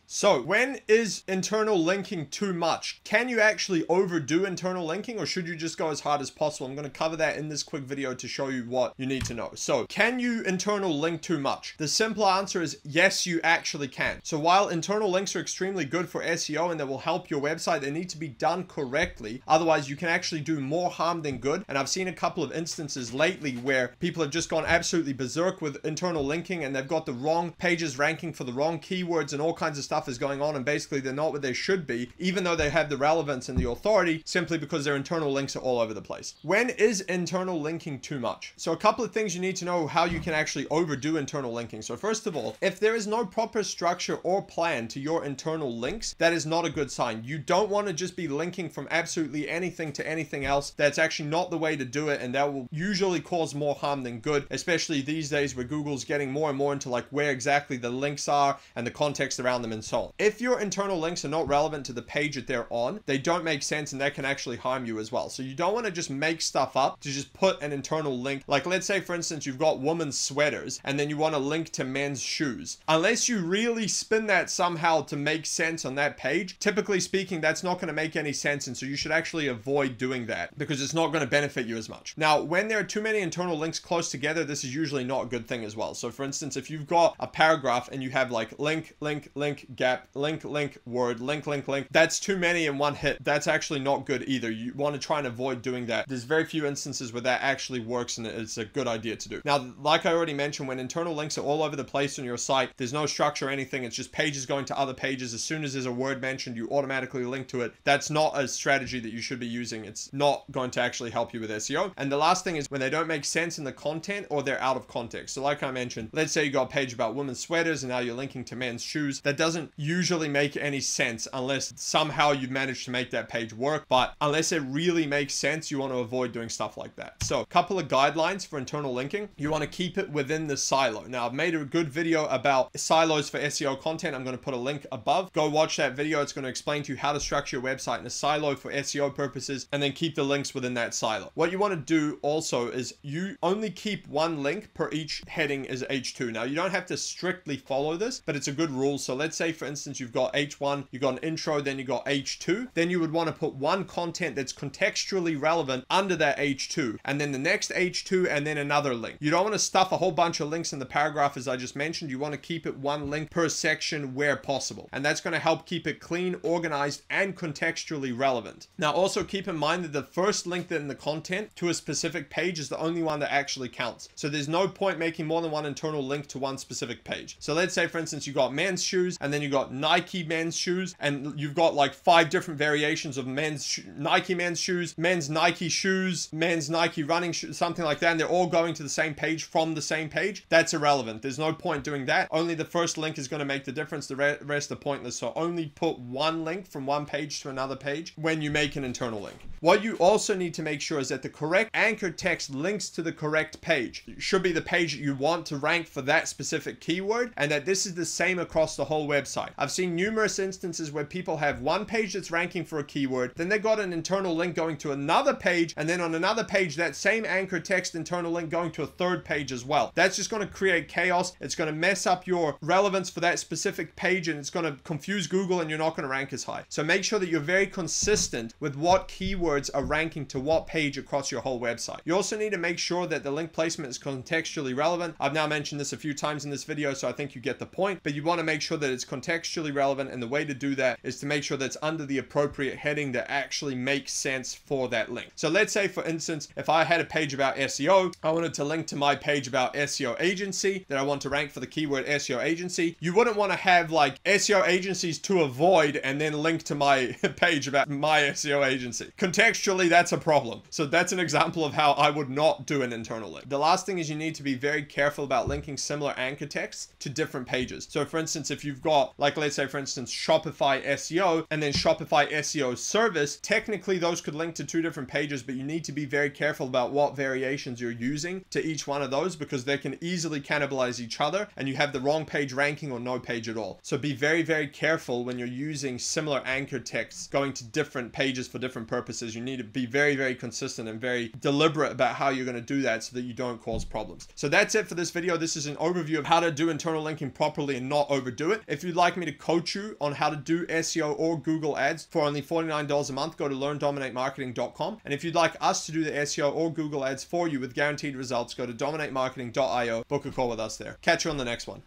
So when is internal linking too much? Can you actually overdo internal linking, or should you just go as hard as possible? I'm going to cover that in this quick video to show you what you need to know. So can you internal link too much? The simple answer is yes, you actually can. So while internal links are extremely good for SEO and that will help your website, they need to be done correctly. Otherwise, you can actually do more harm than good. And I've seen a couple of instances lately where people have just gone absolutely berserk with internal linking, and they've got the wrong pages ranking for the wrong keywords, and all kinds of stuff is going on, and basically they're not what they should be, even though they have the relevance and the authority, simply because their internal links are all over the place. When is internal linking too much? So a couple of things you need to know how you can actually overdo internal linking. So first of all, if there is no proper structure or plan to your internal links, that is not a good sign. You don't want to just be linking from absolutely anything to anything else. That's actually not the way to do it, and that will usually cause more harm than good, especially these days where Google's getting more and more into like where exactly the links are and the context around them and so on. If your internal links are not relevant to the page that they're on, they don't make sense, and that can actually harm you as well. So you don't want to just make stuff up to just put an internal link. Like let's say for instance you've got women's sweaters and then you want to link to men's shoes. Unless you really spin that somehow to make sense on that page, typically speaking that's not going to make any sense, and so you should actually avoid doing that because it's not going to benefit you as much. Now when there are too many internal links close together, this is usually not a good thing as well. So for instance, if you've got a paragraph and you have like link, link, link, gap, link, link, word, link, link, link, that's too many in one hit. That's actually not good either. You want to try and avoid doing that. There's very few instances where that actually works, and it's a good idea to do. Now, like I already mentioned, when internal links are all over the place on your site, there's no structure or anything, it's just pages going to other pages. As soon as there's a word mentioned, you automatically link to it. That's not a strategy that you should be using. It's not going to actually help you with SEO. And the last thing is when they don't make sense in the content or they're out of context. So like I mentioned, let's say you got a page about women's sweaters and now you're linking to men's shoes. That doesn't usually make any sense unless somehow you've managed to make that page work. But unless it really makes sense, you want to avoid doing stuff like that. So a couple of guidelines for internal linking. You want to keep it within the silo. Now I've made a good video about silos for SEO content. I'm going to put a link above. Go watch that video. It's going to explain to you how to structure your website in a silo for SEO purposes, and then keep the links within that silo. What you want to do also is you only keep one link per each heading as H2. Now you don't have to strictly follow this, but it's a good rule. So let's say for instance you've got H1, you've got an intro, then you got H2, then you would want to put one content that's contextually relevant under that H2, and then the next H2, and then another link. You don't want to stuff a whole bunch of links in the paragraph as I just mentioned. You want to keep it one link per section where possible, and that's going to help keep it clean, organized, and contextually relevant. Now also keep in mind that the first link in the content to a specific page is the only one that actually counts. So there's no point making more than one internal link to one specific page. So let's say for instance you got men's shoes, and then you got Nike men's shoes, and you've got like 5 different variations of Nike men's shoes, men's Nike shoes, men's Nike running shoes, something like that, and they're all going to the same page from the same page. That's irrelevant. There's no point doing that. Only the first link is going to make the difference. The rest are pointless. So only put one link from one page to another page when you make an internal link. What you also need to make sure is that the correct anchor text links to the correct page. It should be the page that you want to rank for that specific keyword, and that this is the same across the whole website. I've seen numerous instances where people have one page that's ranking for a keyword, then they got an internal link going to another page, and then on another page that same anchor text internal link going to a third page as well. That's just going to create chaos. It's going to mess up your relevance for that specific page, and it's going to confuse Google, and you're not going to rank as high. So make sure that you're very consistent with what keywords are ranking to what page across your whole website. You also need to make sure that the link placement is contextually relevant. I've now mentioned this a few times in this video, so I think you get the point, but you want to make sure that it's contextually relevant, and the way to do that is to make sure that it's under the appropriate heading that actually makes sense for that link. So let's say for instance, if I had a page about SEO, I wanted to link to my page about SEO agency, that I want to rank for the keyword SEO agency. You wouldn't want to have like SEO agencies to avoid and then link to my page about my SEO agency. Contextually, that's a problem. So that's an example of how I would not do an internal link. The last thing is you need to be very careful about linking similar anchor texts to different pages. So for instance, if you've got like, let's say for instance, Shopify SEO and then Shopify SEO service, technically those could link to 2 different pages, but you need to be very careful about what variations you're using to each one of those, because they can easily cannibalize each other and you have the wrong page ranking or no page at all. So be very, very careful when you're using similar anchor texts going to different pages for different purposes. You need to be very, very consistent and very deliberate about how you're going to do that so that you don't cause problems. So that's it for this video. This is an overview of how to do internal linking properly and not overdo it. If you'd like me to coach you on how to do SEO or Google ads for only $49 a month, go to learndominatemarketing.com. And if you'd like us to do the SEO or Google ads for you with guaranteed results, go to dominatemarketing.io, book a call with us there. Catch you on the next one.